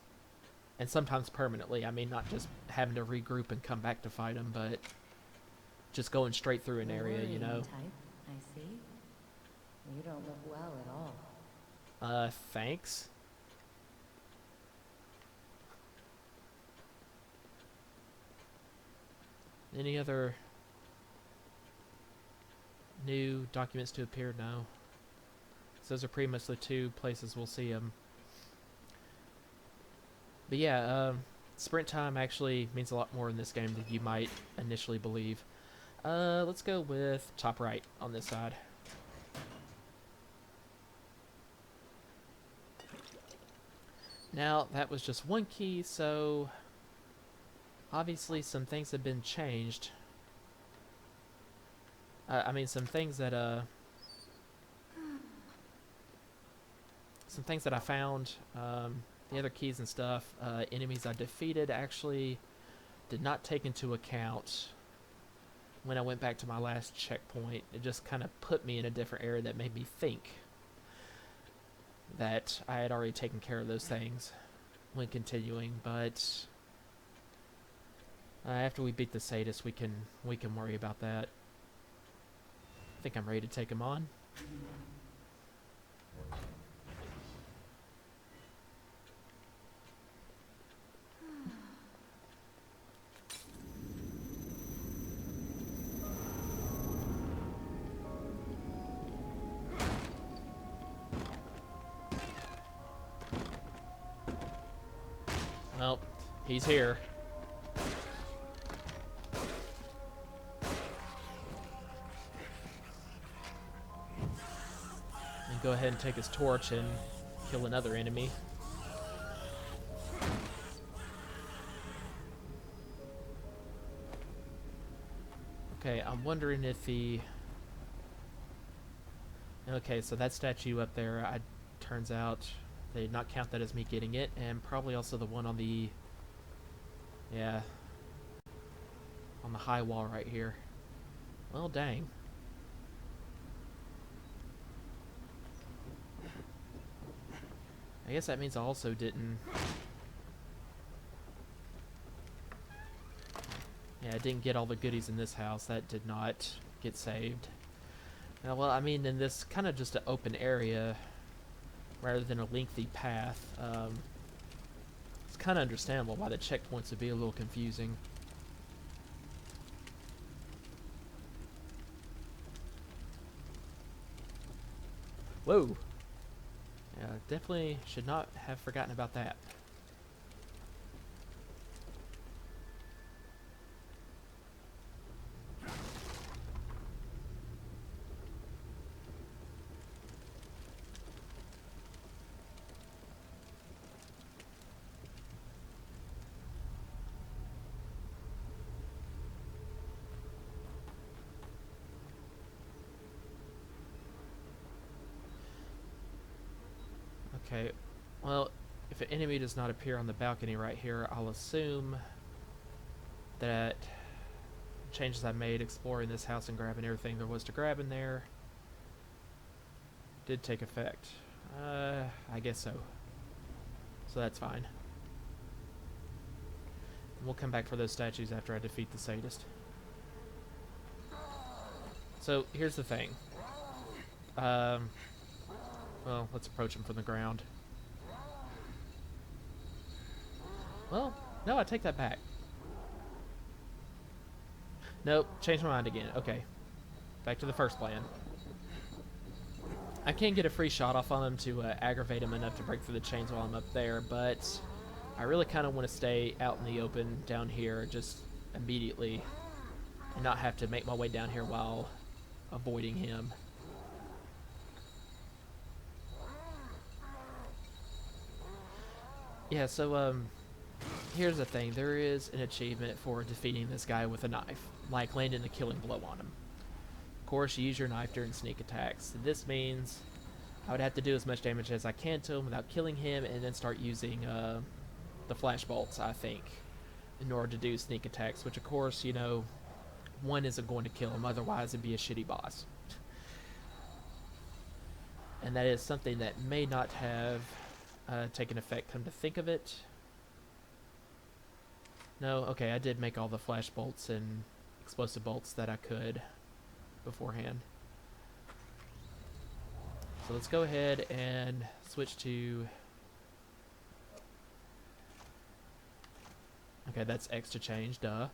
And sometimes permanently. I mean, not just having to regroup and come back to fight them, but just going straight through an area, you know. Type, I see. You don't look well at all. Thanks. Any other new documents to appear? No. So those are pretty much the two places we'll see them. But yeah, sprint time actually means a lot more in this game than you might initially believe. Let's go with top right on this side. Now, that was just one key, so obviously some things have been changed. I mean, some things that I found, the other keys and stuff, enemies I defeated actually did not take into account when I went back to my last checkpoint. It just kind of put me in a different area that made me think that I had already taken care of those things when continuing, but after we beat the sadist, we can worry about that. I think I'm ready to take him on. Well, he's here. And go ahead and take his torch and kill another enemy. Okay, I'm wondering if the... Okay, so that statue up there, turns out they did not count that as me getting it, and probably also the one on the... Yeah. On the high wall right here. Well, dang. I guess that means I also didn't... Yeah, I didn't get all the goodies in this house. That did not get saved. Now, well, I mean, in this kind of just an open area, rather than a lengthy path, it's kind of understandable why the checkpoints would be a little confusing. Whoa! Yeah, definitely should not have forgotten about that. Okay, well, if an enemy does not appear on the balcony right here, I'll assume that changes I made exploring this house and grabbing everything there was to grab in there did take effect. I guess so. So that's fine. We'll come back for those statues after I defeat the sadist. So, here's the thing. Well, let's approach him from the ground. Well, no, I take that back. Nope, changed my mind again. Okay. Back to the first plan. I can get a free shot off on him to aggravate him enough to break through the chains while I'm up there, but I really kind of want to stay out in the open down here just immediately and not have to make my way down here while avoiding him. Yeah, so, here's the thing. There is an achievement for defeating this guy with a knife, like landing a killing blow on him. Of course, you use your knife during sneak attacks. This means I would have to do as much damage as I can to him without killing him, and then start using the flash bolts, I think, in order to do sneak attacks, which, of course, you know, one isn't going to kill him, otherwise it'd be a shitty boss. And that is something that may not have taken effect, come to think of it. No, okay, I did make all the flash bolts and explosive bolts that I could beforehand. So let's go ahead and switch to... Okay, that's X to change, duh.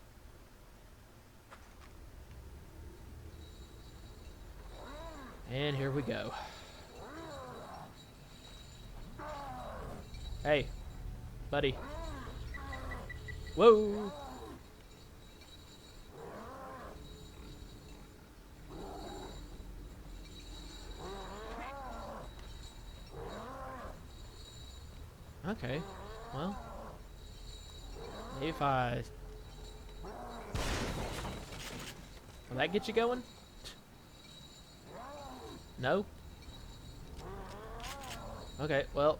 And here we go. Hey, buddy. Whoa! Okay, well, maybe if I... Will that get you going? No? Okay, well...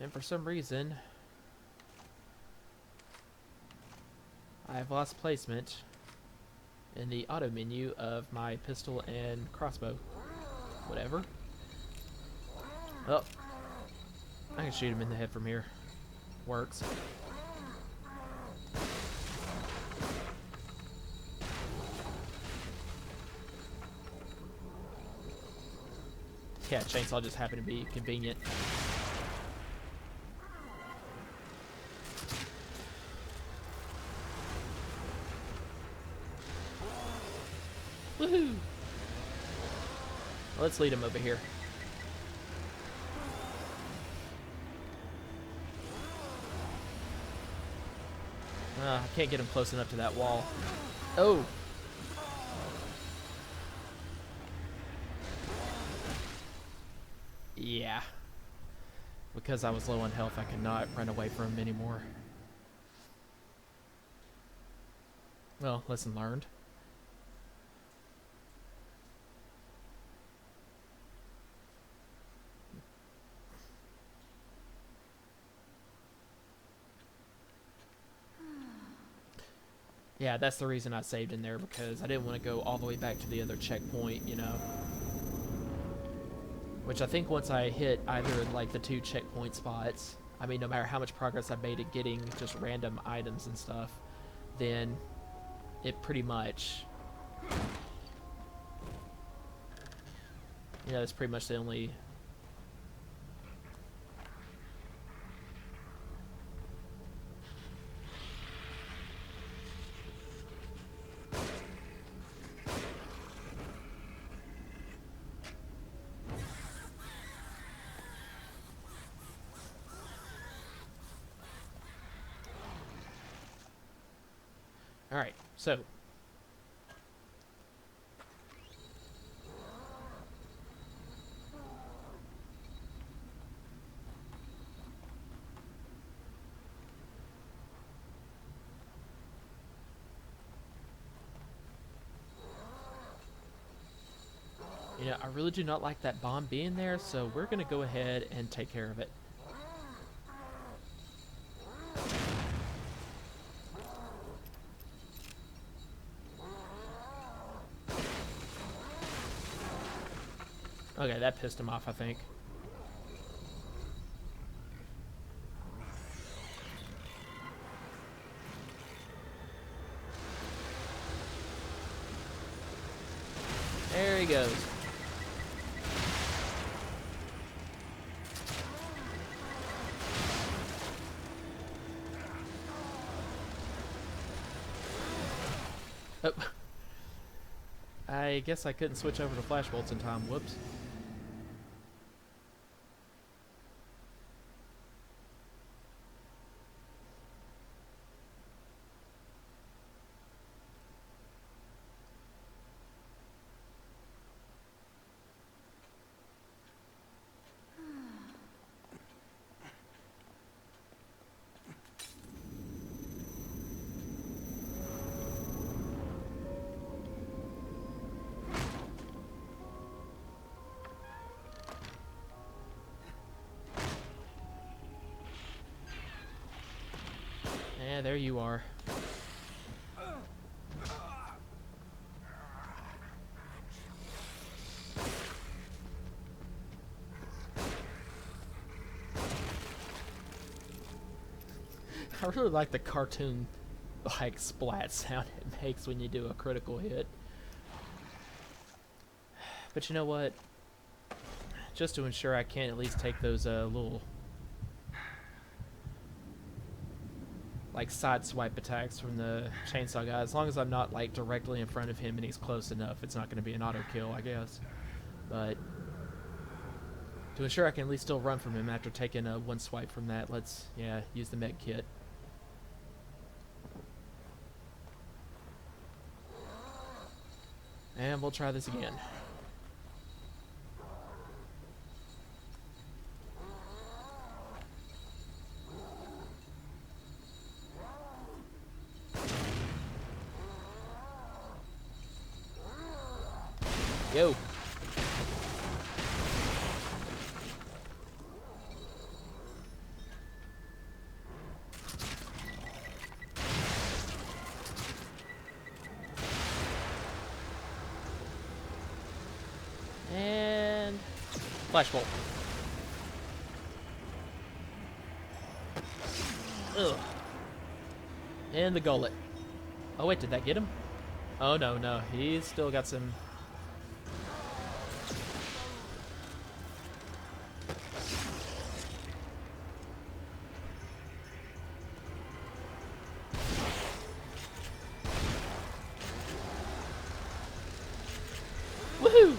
And for some reason, I've lost placement in the auto menu of my pistol and crossbow. Whatever. Oh. I can shoot him in the head from here. Works. Yeah, chainsaw just happened to be convenient. Woohoo! Let's lead him over here. I can't get him close enough to that wall. Oh! Yeah. Because I was low on health, I cannot run away from him anymore. Well, lesson learned. Yeah, that's the reason I saved in there, because I didn't want to go all the way back to the other checkpoint, you know. Which I think once I hit either like the 2 checkpoint spots, I mean, no matter how much progress I made at getting just random items and stuff, then it pretty much, you know, it's pretty much the only... Alright, so. You know, I really do not like that bomb being there, so we're going to go ahead and take care of it. Okay, that pissed him off, I think. he goes. Oh. I guess I couldn't switch over to flash bolts in time. Whoops. Yeah, there you are. I really like the cartoon, like, splat sound it makes when you do a critical hit. But you know what? Just to ensure I can at least take those little, like, side swipe attacks from the chainsaw guy. As long as I'm not, like, directly in front of him and he's close enough, it's not going to be an auto kill, I guess. But to ensure I can at least still run from him after taking one swipe from that, let's, yeah, use the med kit. And we'll try this again. Yo. And flash bolt. Ugh. And the gullet. Oh wait, did that get him? Oh no, no, he's still got some. Woohoo!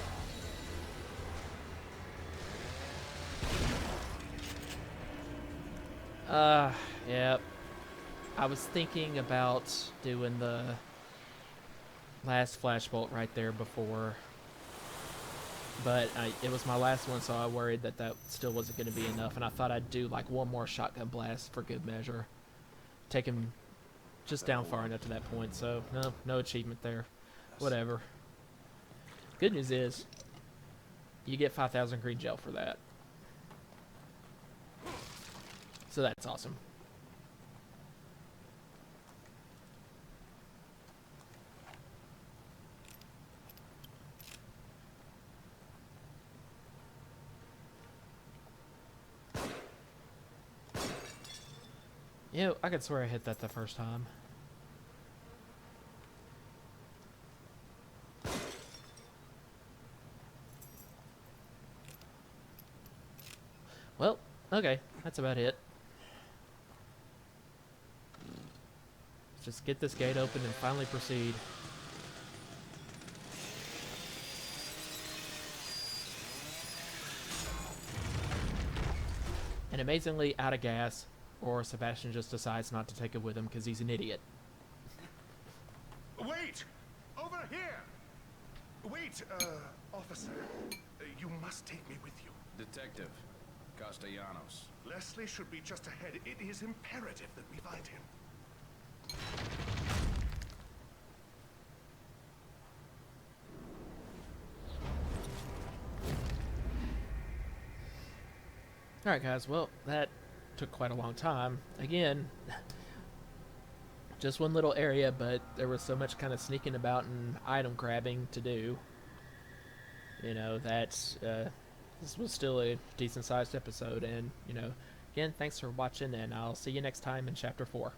Yep. I was thinking about doing the last flash bolt right there before, but it was my last one, so I worried that that still wasn't going to be enough, and I thought I'd do like one more shotgun blast for good measure. Take him just down far enough to that point, so no achievement there. Whatever. Good news is, you get 5,000 green gel for that. So that's awesome. You know, I could swear I hit that the first time. Well, okay, that's about it. Let's just get this gate open and finally proceed. And amazingly, out of gas, or Sebastion just decides not to take it with him because he's an idiot. Wait! Over here! Wait, officer. You must take me with you. Detective Castellanos. Leslie should be just ahead. It is imperative that we find him. Alright guys, well, that took quite a long time. Again, just one little area, but there was so much kind of sneaking about and item grabbing to do. You know, that's, this was still a decent sized episode, and, you know, again, thanks for watching, and I'll see you next time in Chapter 4.